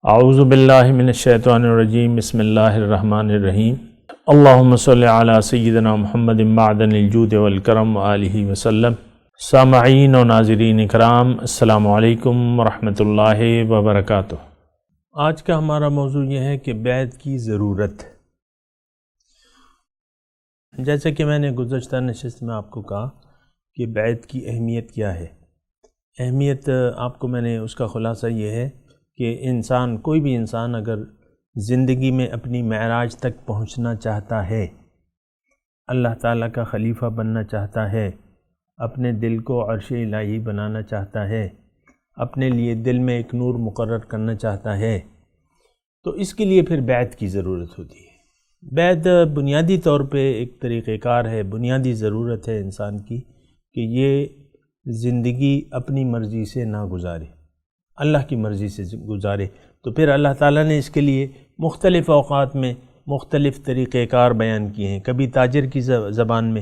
اعوذ باللہ من الشیطان الرجیم بسم اللہ الرحمن الرحیم اللہم صلی علی سیدنا محمد معدن الجود والکرم وآلہ وسلم۔ سامعین و ناظرین اکرام، السلام علیکم ورحمۃ اللہ وبرکاتہ۔ آج کا ہمارا موضوع یہ ہے کہ بیعت کی ضرورت۔ جیسا کہ میں نے گزشتہ نشست میں آپ کو کہا کہ بیعت کی اہمیت کیا ہے۔ اہمیت آپ کو میں نے اس کا خلاصہ یہ ہے کہ انسان، کوئی بھی انسان اگر زندگی میں اپنی معراج تک پہنچنا چاہتا ہے، اللہ تعالیٰ کا خلیفہ بننا چاہتا ہے، اپنے دل کو عرش الہی بنانا چاہتا ہے، اپنے لیے دل میں ایک نور مقرر کرنا چاہتا ہے، تو اس کے لیے پھر بیعت کی ضرورت ہوتی ہے۔ بیعت بنیادی طور پہ ایک طریقہ کار ہے، بنیادی ضرورت ہے انسان کی کہ یہ زندگی اپنی مرضی سے نہ گزارے، اللہ کی مرضی سے گزارے۔ تو پھر اللہ تعالیٰ نے اس کے لیے مختلف اوقات میں مختلف طریقہ کار بیان کیے ہیں، کبھی تاجر کی زبان میں،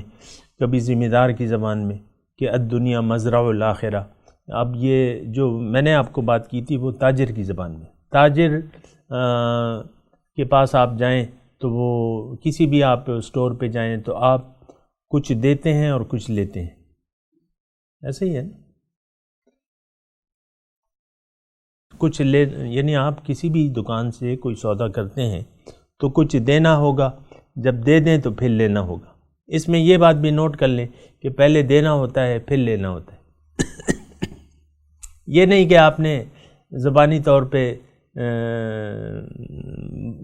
کبھی ذمہ دار کی زبان میں، کہ الدنیا مزرع الآخرہ۔ اب یہ جو میں نے آپ کو بات کی تھی وہ تاجر کی زبان میں۔ تاجر کے پاس آپ جائیں تو وہ کسی بھی آپ اسٹور پہ جائیں تو آپ کچھ دیتے ہیں اور کچھ لیتے ہیں، ایسے ہی ہے نا؟ کچھ یعنی آپ کسی بھی دکان سے کوئی سودا کرتے ہیں تو کچھ دینا ہوگا، جب دے دیں تو پھر لینا ہوگا۔ اس میں یہ بات بھی نوٹ کر لیں کہ پہلے دینا ہوتا ہے پھر لینا ہوتا ہے۔ یہ نہیں کہ آپ نے زبانی طور پہ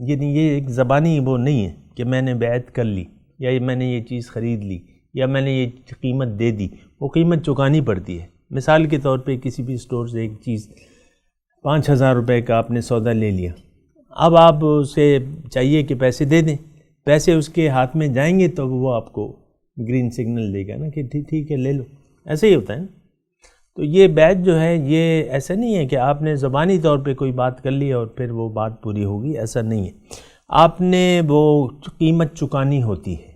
یعنی یہ ایک زبانی وہ نہیں ہے کہ میں نے بیعت کر لی یا میں نے یہ چیز خرید لی یا میں نے یہ قیمت دے دی، وہ قیمت چکانی پڑتی ہے۔ مثال کے طور پہ کسی بھی اسٹور سے ایک چیز 5,000 روپے کا آپ نے سودا لے لیا، اب آپ اسے چاہیے کہ پیسے دے دیں، پیسے اس کے ہاتھ میں جائیں گے تو وہ آپ کو گرین سگنل دے گا نا کہ ٹھیک ہے لے لو، ایسے ہی ہوتا ہے نا۔ تو یہ بیعت جو ہے یہ ایسا نہیں ہے کہ آپ نے زبانی طور پہ کوئی بات کر لی اور پھر وہ بات پوری ہوگی، ایسا نہیں ہے۔ آپ نے وہ قیمت چکانی ہوتی ہے۔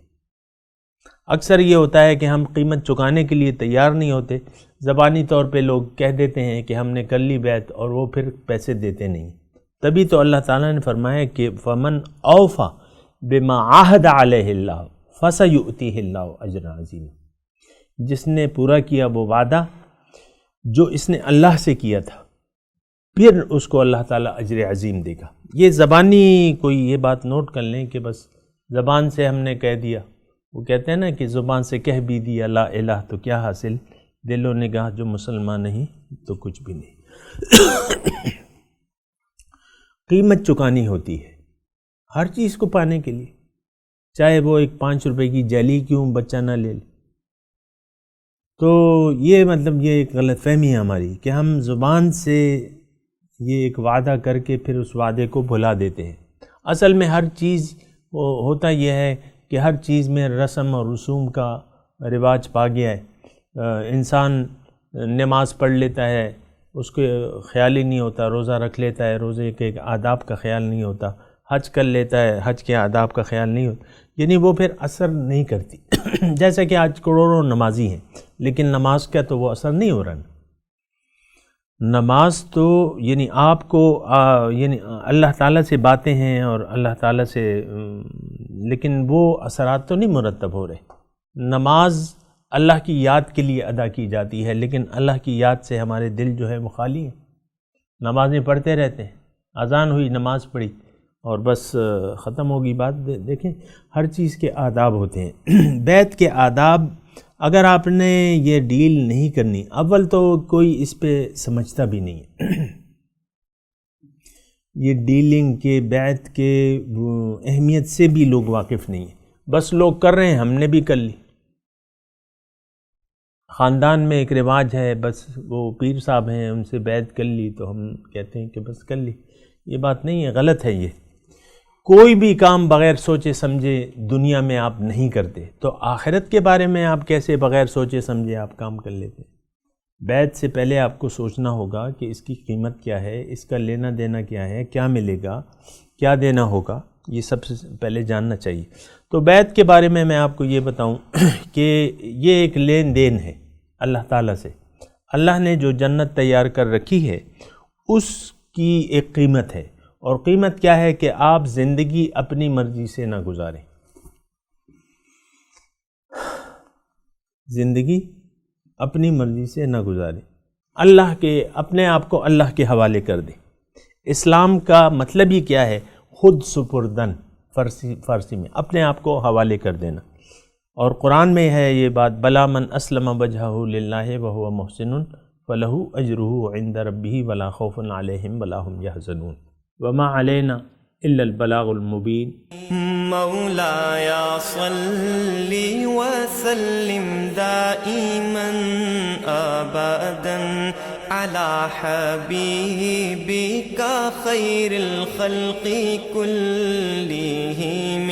اکثر یہ ہوتا ہے کہ ہم قیمت چکانے کے لیے تیار نہیں ہوتے، زبانی طور پہ لوگ کہہ دیتے ہیں کہ ہم نے کر لی بیعت اور وہ پھر پیسے دیتے نہیں۔ تبھی تو اللہ تعالیٰ نے فرمایا کہ فَمَنْ أَوْفَى بِمَا عَاهَدَ عَلَيْهِ اللَّهُ فَسَيُؤْتِيهِ اللَّهُ أَجْرًا عَظِيمًا۔ جس نے پورا کیا وہ وعدہ جو اس نے اللہ سے کیا تھا، پھر اس کو اللہ تعالیٰ اجر عظیم دے گا۔ یہ زبانی کوئی یہ بات نوٹ کر لیں کہ بس زبان سے ہم نے کہہ دیا، وہ کہتے ہیں نا کہ زبان سے کہہ بھی دیا لا الہ تو کیا حاصل، دل و نگاہ جو مسلمان نہیں تو کچھ بھی نہیں۔ قیمت چکانی ہوتی ہے ہر چیز کو پانے کے لیے، چاہے وہ ایک 5 روپے کی جیلی کیوں بچہ نہ لے لے۔ تو یہ مطلب یہ ایک غلط فہمی ہے ہماری کہ ہم زبان سے یہ ایک وعدہ کر کے پھر اس وعدے کو بھلا دیتے ہیں۔ اصل میں ہر چیز ہوتا یہ ہے کہ ہر چیز میں رسم اور رسوم کا رواج پا گیا ہے۔ انسان نماز پڑھ لیتا ہے، اس کو خیال ہی نہیں ہوتا، روزہ رکھ لیتا ہے، روزے کے آداب کا خیال نہیں ہوتا، حج کر لیتا ہے، حج کے آداب کا خیال نہیں ہوتا، یعنی وہ پھر اثر نہیں کرتی۔ جیسا کہ آج کروڑوں نمازی ہیں لیکن نماز کا تو وہ اثر نہیں ہو رہا۔ نماز تو یعنی آپ کو یعنی اللہ تعالیٰ سے باتیں ہیں اور اللہ تعالیٰ سے، لیکن وہ اثرات تو نہیں مرتب ہو رہے۔ نماز اللہ کی یاد کے لیے ادا کی جاتی ہے لیکن اللہ کی یاد سے ہمارے دل جو ہے وہ خالی ہیں۔ نمازیں پڑھتے رہتے ہیں، اذان ہوئی نماز پڑھی اور بس ختم ہوگی بات۔ دیکھیں ہر چیز کے آداب ہوتے ہیں۔ بیعت کے آداب اگر آپ نے یہ ڈیل نہیں کرنی، اول تو کوئی اس پہ سمجھتا بھی نہیں ہے۔ یہ ڈیلنگ کے بیعت کے اہمیت سے بھی لوگ واقف نہیں ہیں، بس لوگ کر رہے ہیں، ہم نے بھی کر لی۔ خاندان میں ایک رواج ہے، بس وہ پیر صاحب ہیں ان سے بیعت کر لی تو ہم کہتے ہیں کہ بس کر لی۔ یہ بات نہیں ہے، غلط ہے یہ۔ کوئی بھی کام بغیر سوچے سمجھے دنیا میں آپ نہیں کرتے، تو آخرت کے بارے میں آپ کیسے بغیر سوچے سمجھے آپ کام کر لیتے؟ بیعت سے پہلے آپ کو سوچنا ہوگا کہ اس کی قیمت کیا ہے، اس کا لینا دینا کیا ہے، کیا ملے گا، کیا دینا ہوگا، یہ سب سے پہلے جاننا چاہیے۔ تو بیعت کے بارے میں آپ کو یہ بتاؤں کہ یہ ایک لین دین ہے اللہ تعالیٰ سے۔ اللہ نے جو جنت تیار کر رکھی ہے اس کی ایک قیمت ہے، اور قیمت کیا ہے کہ آپ زندگی اپنی مرضی سے نہ گزاریں، زندگی اپنی مرضی سے نہ گزاریں، اللہ کے اپنے آپ کو اللہ کے حوالے کر دیں۔ اسلام کا مطلب ہی کیا ہے؟ خود سپردن، فارسی میں اپنے آپ کو حوالے کر دینا۔ اور قرآن میں ہے یہ بات، بلا من اسلم وجہہ للہ وہو محسن فلہ اجرہ عند ربہ ولا خوف علیہم ولا ہم یحزنون وما علینا الا البلاغ المبین۔ مولاي صل وسلم دائما ابدا على حبيبك خير الخلق كلهم